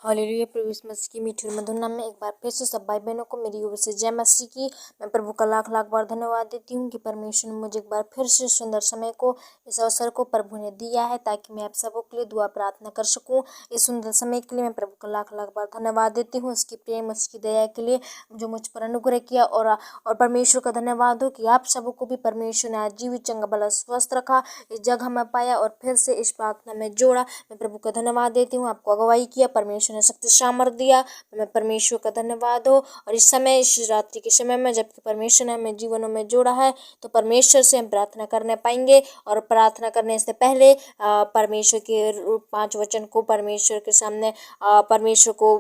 Hallelujah. प्रभु यीशु मसीह की मीठी और मधुर नाम में एक बार फिर से सब भाई बहनों को मेरी ओर से जय मसीह की। मैं प्रभु का लाख लाख बार धन्यवाद देती हूँ कि परमेश्वर ने मुझे एक बार फिर से सुंदर समय को, इस अवसर को प्रभु ने दिया है ताकि मैं आप सबों के लिए दुआ प्रार्थना कर सकूँ। इस सुंदर समय के लिए मैं प्रभु का लाख लाख बार धन्यवाद देती हूँ, उसकी प्रेम, उसकी दया के लिए जो मुझ पर अनुग्रह किया। और परमेश्वर का धन्यवाद हो कि आप सबों को भी परमेश्वर ने आज जीवित, चंगा, भला, स्वस्थ रखा, इस जगह में पाया और फिर से इस प्रार्थना में जोड़ा। मैं प्रभु का धन्यवाद देती हूँ, आपको अगुवाई किया, परमेश्वर ने शक्ति सामर्थ दिया। मैं परमेश्वर का धन्यवाद हो। और इस समय, इस रात्रि के समय में जबकि परमेश्वर ने हमें जीवनों में जोड़ा है, तो परमेश्वर से हम प्रार्थना करने पाएंगे। और प्रार्थना करने से पहले परमेश्वर के 5 वचन को परमेश्वर के सामने परमेश्वर को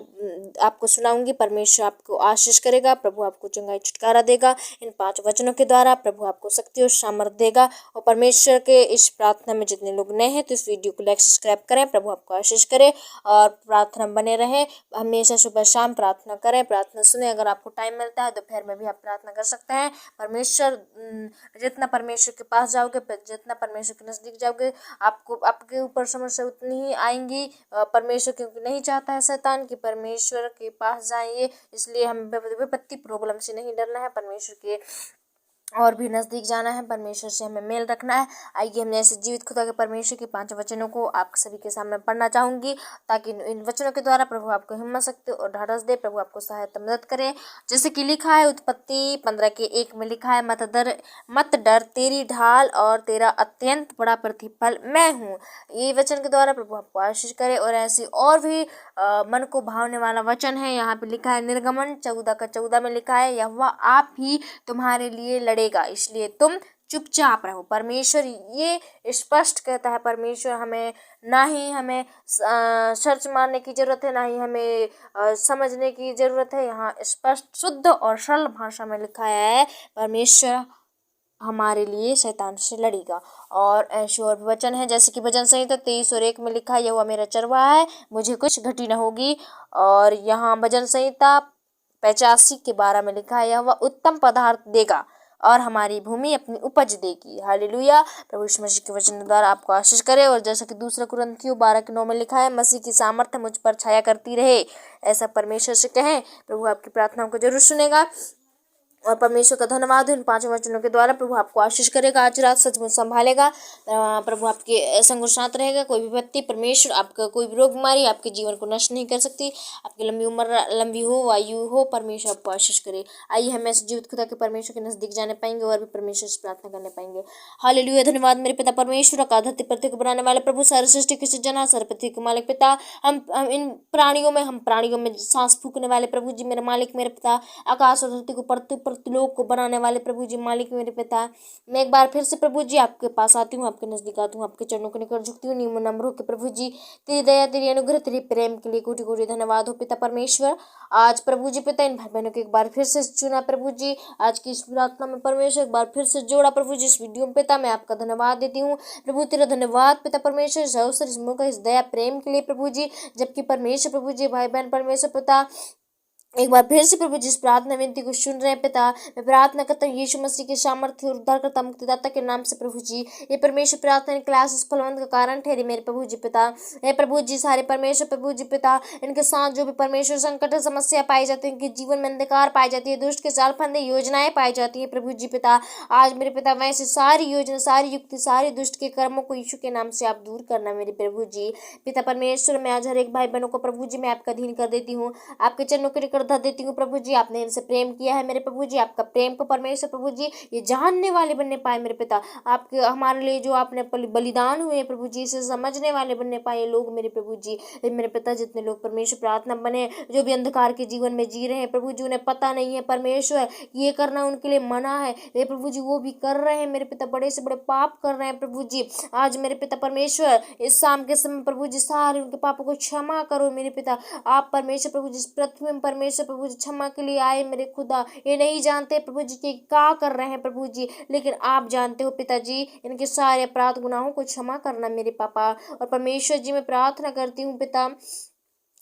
आपको सुनाऊंगी। परमेश्वर आपको आशीष करेगा, प्रभु आपको चंगाई छुटकारा देगा। इन 5 वचनों के द्वारा प्रभु आपको शक्ति और सामर्थ देगा। और परमेश्वर के इस प्रार्थना में जितने लोग नए हैं तो इस वीडियो को लाइक, सब्सक्राइब करें। प्रभु आपको आशीष करे और प्रार्थना बने रहें। हमेशा सुबह शाम प्रार्थना करें, प्रार्थना सुने। अगर आपको टाइम मिलता है दोपहर में भी आप प्रार्थना कर सकते हैं। परमेश्वर, जितना परमेश्वर के पास जाओगे, जितना परमेश्वर के नज़दीक जाओगे, आपको आपके ऊपर समस्या उतनी ही आएंगी। परमेश्वर क्योंकि नहीं चाहता है शैतान कि परमेश्वर के पास जाइए, इसलिए हमें विपत्ति प्रॉब्लम से नहीं डरना है, परमेश्वर के और भी नज़दीक जाना है, परमेश्वर से हमें मेल रखना है। आइए हमने ऐसे जीवित खुदा के परमेश्वर के 5 वचनों को आप सभी के सामने पढ़ना चाहूँगी, ताकि इन वचनों के द्वारा प्रभु आपको हिम्मत, शक्ति और ढाढ़स दे, प्रभु आपको सहायता मदद करे। जैसे कि लिखा है उत्पत्ति 15:1 में लिखा है, मत डर, तेरी ढाल और तेरा अत्यंत बड़ा प्रतिफल मैं हूँ। ये वचन के द्वारा प्रभु आपको आशीष करे। और ऐसी और भी मन को भावने वाला वचन है, यहाँ पे लिखा है निर्गमन 14:14 में लिखा है, यहोवा आप ही तुम्हारे लिए लड़ेगा, इसलिए तुम चुपचाप रहो। परमेश्वर ये स्पष्ट कहता है, परमेश्वर हमें ना ही हमें सर्च मारने की जरूरत है, ना ही हमें समझने की जरूरत है। यहाँ स्पष्ट, शुद्ध और सरल भाषा में लिखा है, परमेश्वर हमारे लिए शैतान से लड़ेगा। और ऐसे और भी वचन है, जैसे कि भजन संहिता 23:1 में लिखा है, यहोवा मेरा चरवाहा है, मुझे कुछ घटी न होगी। और यहाँ भजन संहिता 85:12 में लिखा है, यहोवा उत्तम पदार्थ देगा और हमारी भूमि अपनी उपज देगी। हालेलुया। प्रभु यीशु मसीह के वचन द्वारा आपको आशीष करे। और जैसा कि 2 कुरिन्थियों 12:9 में लिखा है, मसीह की सामर्थ्य मुझ पर छाया करती रहे, ऐसा परमेश्वर से कहें, प्रभु आपकी प्रार्थनाओं को जरूर सुनेगा। और परमेश्वर का धन्यवाद इन 5 वचनों के द्वारा प्रभु आपको आशीष करेगा, आज रात सचमुच संभालेगा। प्रभु आपके संग और साथ रहेगा। कोई भी विपत्ति, परमेश्वर आपका कोई भी रोग, बीमारी आपके जीवन को नष्ट नहीं कर सकती। आपकी लंबी उम्र, लंबी हो, आयु हो, परमेश्वर आपको आशीष करे। आइए हम ऐसे जीवित खुदा के परमेश्वर के नजदीक जाने पाएंगे और भी परमेश्वर से प्रार्थना करने पाएंगे। हालेलुया। धन्यवाद मेरे पिता परमेश्वर, आकाश धरती पृथ्वी को बनाने वाले प्रभु, सारी सृष्टि की सृजना, सारी पृथ्वी के मालिक पिता। हम इन प्राणियों में सांस फूकने वाले प्रभु जी मेरे मालिक, मेरे पिता। आकाश और धरती को, लोक को बनाने वाले प्रभु जी मालिक मेरे पिता। मैं एक बार फिर से प्रभु जी आपके पास आती हूँ, आपके नजदीक आती हूँ, आपके चरणों के निकट झुकती हूँ, निम्न नम्र होकर प्रभु जी। तेरी दया, तेरी अनुग्रह, तेरे प्रेम के लिए कोटि कोटि धन्यवाद हो पिता परमेश्वर। आज प्रभु जी पिता इन भाई बहनों को एक बार फिर से चुना प्रभु जी, आज की इस प्रार्थना में परमेश्वर एक बार फिर से जोड़ा प्रभु जी, इस वीडियो में पिता मैं आपका धन्यवाद देती हूँ। प्रभु तेरा धन्यवाद पिता परमेश्वर, इस अवसर, इस मौका, इस दया प्रेम के लिए प्रभु जी। जबकि परमेश्वर प्रभु जी भाई बहन परमेश्वर पिता एक बार फिर से प्रभु जिस प्रार्थना विनती को सुन रहे हैं पिता, मैं प्रार्थना करता हूँ यीशु मसीह के सामर्थ्य और उद्धारकर्ता मुक्तिदाता के नाम से प्रभु जी। ये परमेश्वर प्रार्थना क्लास फलवंत का कारण ठहरी मेरे प्रभु जी पिता। हे प्रभु जी सारे परमेश्वर प्रभु जी पिता, इनके साथ जो भी परमेश्वर संकट समस्या पाई जाती है, इनके जीवन में अंधकार पाई जाती है, दुष्ट के जाल फंदे योजनाएं पाई जाती है प्रभु जी पिता, आज मेरे पिता वैसे सारी योजना, सारी युक्ति, सारी दुष्ट के कर्मों को यीशु के नाम से आप दूर करना मेरे प्रभु जी पिता परमेश्वर। मैं आज हर एक भाई बहनों को प्रभु जी मैं आपका अधीन कर देती हूँ, आपके चरणों के निकट धर देती हूँ प्रभु जी। आपने इनसे प्रेम किया है मेरे प्रभु जी, आपका प्रेम को परमेश्वर प्रभु जी ये जानने वाले बनने पाए मेरे पिता। आपके हमारे लिए जो आपने बलिदान हुए प्रभु जी, इसे समझने वाले बनने पाए लोग मेरे प्रभु जी। मेरे पिता जितने लोग परमेश्वर प्रार्थना बने, जो भी अंधकार के जीवन में जी रहे हैं प्रभु जी, उन्हें पता नहीं है परमेश्वर ये करना उनके लिए मना है ये प्रभु जी, वो भी कर रहे हैं मेरे पिता, बड़े से बड़े पाप कर रहे हैं प्रभु जी। आज मेरे पिता परमेश्वर इस शाम के समय प्रभु जी सारे उनके पापों को क्षमा करो मेरे पिता। आप परमेश्वर प्रभु जी पृथ्वी में परमेश्वर प्रभु जी क्षमा के लिए आए मेरे खुदा, ये नहीं जानते प्रभु जी कि क्या कर रहे हैं प्रभु जी, लेकिन आप जानते हो पिताजी, इनके सारे अपराध गुनाहों को क्षमा करना मेरे पापा। और परमेश्वर जी मैं प्रार्थना करती हूँ पिता,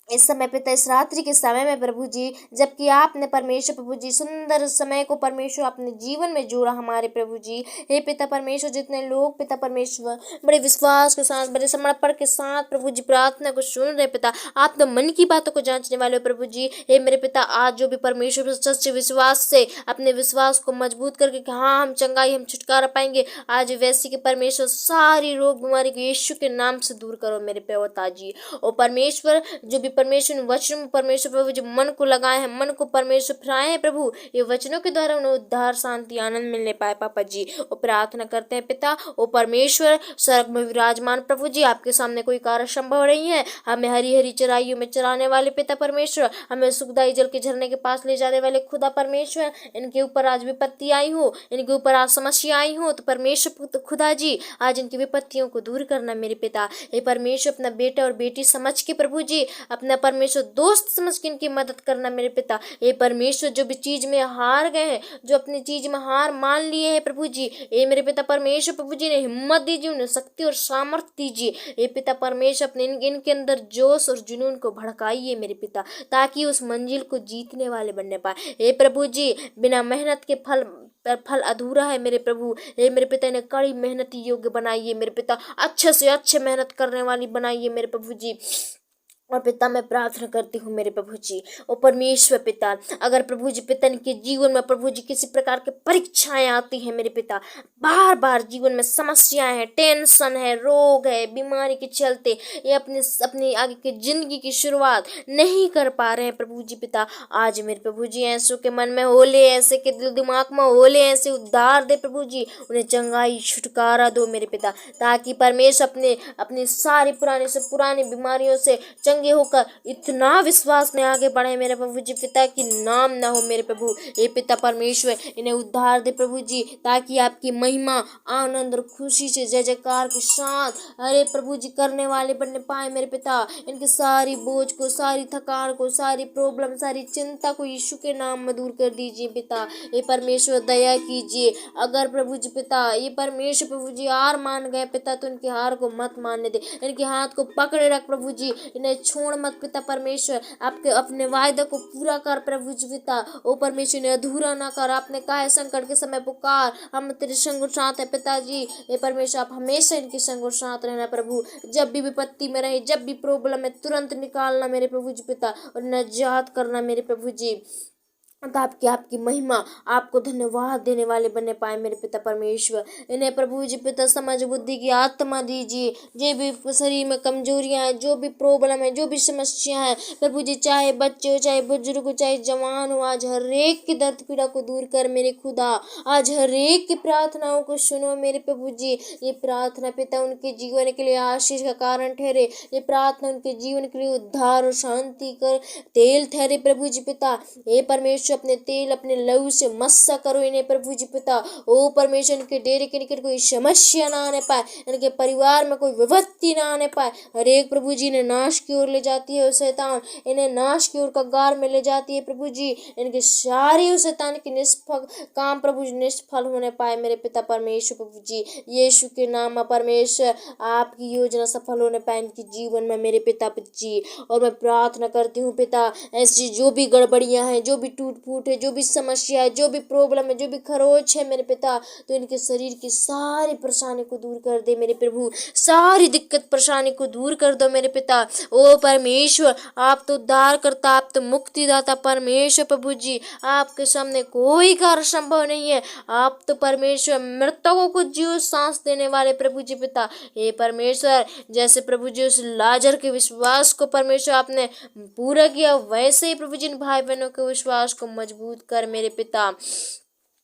इस समय पिता, इस रात्रि के समय में प्रभु जी, जबकि आपने परमेश्वर प्रभु जी सुंदर समय को परमेश्वर अपने जीवन में जोड़ा हमारे प्रभु जी। हे पिता परमेश्वर, जितने लोग पिता परमेश्वर बड़े विश्वास के साथ, बड़े समर्पण के साथ प्रभु जी प्रार्थना को सुन रहे पिता, आप तो मन की बातों को जांचने वाले हो प्रभु जी। हे मेरे पिता, आज जो भी परमेश्वर सच्चे विश्वास से अपने विश्वास को मजबूत करके कि हाँ हम चंगाई, हम छुटकारा पाएंगे, आज वैसे के परमेश्वर सारी रोग बीमारी को यीशु के नाम से दूर करो मेरे पिता जी। और परमेश्वर, जो भी परमेश्वर वचन में परमेश्वर प्रभु जो मन को लगाए हैं, मन को परमेश्वर फिराए हैं प्रभु, ये वचनों के द्वारा उन्हें उद्धार, शांति, आनंद मिलने पाए पापा जी। और प्रार्थना करते हैं पिता, ओ परमेश्वर स्वर्ग में विराजमान प्रभु जी, आपके सामने कोई कार्य संभव नहीं है। हमें हरी हरी चराइयों में चराने वाले पिता परमेश्वर, हमें सुखदाई जल के झरने के पास ले जाने वाले खुदा परमेश्वर, इनके ऊपर आज विपत्ति आई हो, इनके ऊपर आज समस्या आई हो, तो परमेश्वर खुदा जी आज इनकी विपत्तियों को दूर करना मेरे पिता। हे परमेश्वर, अपना बेटा और बेटी समझ के प्रभु जी, अपना परमेश्वर दोस्त समझ के इनकी मदद करना मेरे पिता। हे परमेश्वर, जो भी चीज में हार गए हैं, जो अपनी चीज में हार मान लिए हैं प्रभु जी, हे मेरे पिता परमेश्वर प्रभु जी ने हिम्मत दीजिए, उन्हें शक्ति और सामर्थ्य दीजिए। हे पिता परमेश्वर, अपने इनके अंदर जोश और जुनून को भड़काइए मेरे पिता, ताकि उस मंजिल को जीतने वाले बनने पाए। हे प्रभु जी, बिना मेहनत के फल अधूरा है मेरे प्रभु। हे मेरे पिता, इन्हें कड़ी मेहनत योग्य बनाइए मेरे पिता, अच्छे से अच्छे मेहनत करने वाली बनाइए मेरे प्रभु जी। और पिता, मैं प्रार्थना करती हूँ मेरे प्रभु जी, और परमेश्वर पिता, अगर प्रभु जी पिता इनके जीवन में प्रभु जी किसी प्रकार के परीक्षाएं आती हैं मेरे पिता, बार बार जीवन में समस्याएं हैं, टेंशन है, रोग है, बीमारी के चलते ये अपनी आगे की जिंदगी की शुरुआत नहीं कर पा रहे हैं प्रभु जी पिता, आज मेरे प्रभु जी ऐसों के मन में होले, ऐसे के दिल दिमाग में होले, ऐसे उद्धार दे प्रभु जी, उन्हें चंगाई छुटकारा दो मेरे पिता, ताकि परमेश्वर अपनी सारी पुरानी से पुरानी बीमारियों से चंगे होकर इतना विश्वास में आगे बढ़े मेरे प्रभु जी पिता, की नाम ना हो मेरे प्रभु। हे पिता परमेश्वर, इन्हें उद्धार दे प्रभु जी, ताकि आपकी महिमा, आनंद और खुशी से जय जयकार के साथ अरे प्रभु जी करने वाले बनने पाए मेरे पिता। इनकी सारी बोझ को, सारी थकान को, सारी प्रॉब्लम, सारी चिंता को यीशु के नाम में दूर कर दीजिए पिता। हे परमेश्वर, दया कीजिए। अगर प्रभु जी पिता ये परमेश्वर प्रभु जी हार मान गए पिता, तो इनके हार को मत मानने दे, इनके हाथ को पकड़े रख प्रभु जी, इन्हें छोड़ मत पिता परमेश्वर। आपके अपने वायदा को पूरा कर प्रभु जी पिता। ओ परमेश्वर, ने अधूरा ना कर। आपने कहा है संकट के समय पुकार, हम तेरे संग और साथ है पिताजी। ये परमेश्वर, आप हमेशा इनके संग और साथ रहना प्रभु। जब भी विपत्ति में रहे, जब भी प्रॉब्लम है, तुरंत निकालना मेरे प्रभु जी पिता, और निजात करना मेरे प्रभु जी। आपकी महिमा, आपको धन्यवाद देने वाले बनने पाए मेरे पिता परमेश्वर। इन्हें प्रभु जी पिता समझ बुद्धि की आत्मा दीजिए। जो भी शरीर में कमजोरियां हैं, जो भी प्रॉब्लम है, जो भी समस्या है प्रभु जी, चाहे बच्चे हो, चाहे बुजुर्ग हो, चाहे जवान हो, आज हर एक की दर्द पीड़ा को दूर कर मेरे खुदा। आज हर एक की प्रार्थनाओं को सुनो मेरे प्रभु जी। ये प्रार्थना पिता उनके जीवन के लिए आशीष का कारण ठहरे। ये प्रार्थना उनके जीवन के लिए उद्धार और शांति कर तेल ठहरे प्रभु जी पिता। हे परमेश्वर, अपने तेल, अपने लहू से मस्सा करो इन्हें प्रभु जी पिता। ओ परमेश्वर, इनके डेरे के निकट कोई समस्या ना आने पाए, इनके परिवार में कोई विपत्ति ना आने पाए। हर एक प्रभु जी ने नाश की ओर ले जाती है शैतान, इन्हें नाश की ओर कगार में ले जाती है प्रभु जी। इनके सारे शैतान के निष्फल काम प्रभु जी निष्फल होने पाए मेरे पिता परमेश्वर प्रभु जी। यीशु के नाम में परमेश्वर, आपकी योजना सफल होने पाए इनके जीवन में मेरे पिता जी। और मैं प्रार्थना करती हूँ पिता, ऐसी जो भी गड़बड़ियां हैं, जो भी टूट फूट है, जो भी समस्या है, जो भी प्रॉब्लम है, जो भी खरोच है मेरे पिता, तो इनके शरीर की सारी परेशानी को दूर कर दे मेरे प्रभु। सारी दिक्कत परेशानी को दूर कर दो मेरे पिता। ओ परमेश्वर, आप तो उद्धार करता, आप तो मुक्तिदाता परमेश्वर प्रभु जी। आपके सामने कोई कार्य संभव नहीं है। आप तो परमेश्वर मृतकों को जीव सांस देने वाले प्रभु जी पिता। हे परमेश्वर, जैसे प्रभु जी उस लाजर के विश्वास को परमेश्वर आपने पूरा किया, वैसे ही प्रभु जी इन भाई बहनों के विश्वास को मजबूत कर मेरे पिता।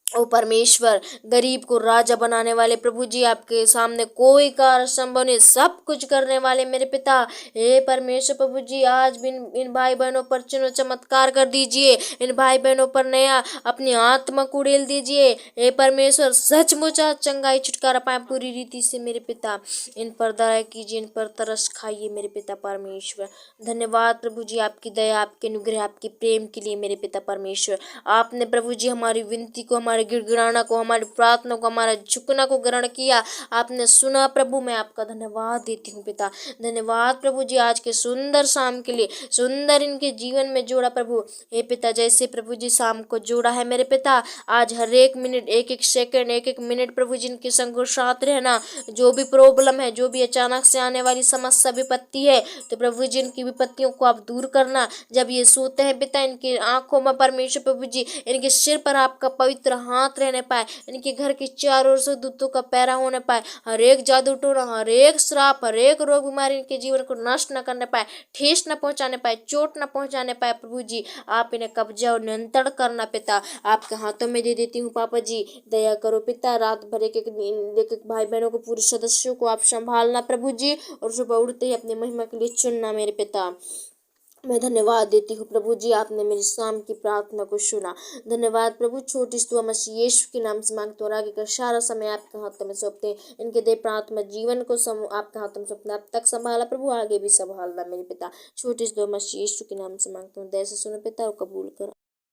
ओ परमेश्वर, गरीब को राजा बनाने वाले प्रभु जी, आपके सामने कोई कार्य संभव नहीं, सब कुछ करने वाले मेरे पिता। हे परमेश्वर प्रभु जी, आज भी इन भाई बहनों पर चिन्ह चमत्कार कर दीजिए। इन भाई बहनों पर नया अपनी आत्मा को उड़ेल दीजिए। हे परमेश्वर, सचमुच आज चंगाई छुटकारा पाए पूरी रीति से मेरे पिता। इन पर दया कीजिए, इन पर तरस खाइए मेरे पिता परमेश्वर। धन्यवाद प्रभु जी, आपकी दया, आपके अनुग्रह, आपके प्रेम के लिए मेरे पिता परमेश्वर। आपने प्रभु जी हमारी विनती को, हमारे हमारे गिड़गिड़ाना को, हमारी प्रार्थना को, हमारा झुकना को ग्रहण किया। आपने सुना प्रभु, मैं आपका धन्यवाद देती हूँ पिता। धन्यवाद प्रभु जी आज के सुंदर शाम के लिए, सुंदर इनके जीवन में जोड़ा प्रभु। हे पिता, जैसे प्रभु जी शाम को जोड़ा है मेरे पिता, आज हर एक मिनट, एक एक सेकंड, एक एक मिनट प्रभु जी इनके संग और साथ रहना। जो भी प्रॉब्लम है, जो भी अचानक से आने वाली समस्या विपत्ति है, तो प्रभु जी इनकी विपत्तियों को आप दूर करना। जब ये सोते हैं पिता, इनकी आंखों में परमेश्वर प्रभु जी, इनके सिर पर आपका पवित्र हाथ रहने पाए, इनके घर के चारों ओर से दूतों का पहरा होने पाए। हर एक जादू टोना, हर एक श्राप, हर एक रोग बीमारी इनके जीवन को नष्ट न करने पाए, ठेस न पहुंचाने पाए, चोट न पहुंचाने पाए। प्रभु जी आप इन्हें कब्जा और नियंत्रण करना पिता, आपके हाथों में दे देती हूँ। पापा जी दया करो पिता, रात भर एक एक भाई बहनों को, पूरे सदस्यों को आप संभालना प्रभु जी, और सुबह उठते ही अपनी महिमा के लिए चुनना मेरे पिता। मैं धन्यवाद देती हूँ प्रभु जी, आपने मेरी शाम की प्रार्थना को सुना। धन्यवाद प्रभु, छोटी सी दुआ मसीह यीशु के नाम से मांगते और आगे का सारा समय आपके हाथों में सौंपते हैं। इनके दे प्रार्थना जीवन को आपके हाथों में सौंपना। अब तक संभाला प्रभु, आगे भी संभालना मेरे पिता। छोटी सी दुआ मसीह यीशु के नाम से मांगते हूँ, दया से सुनो पिता और कबूल करो।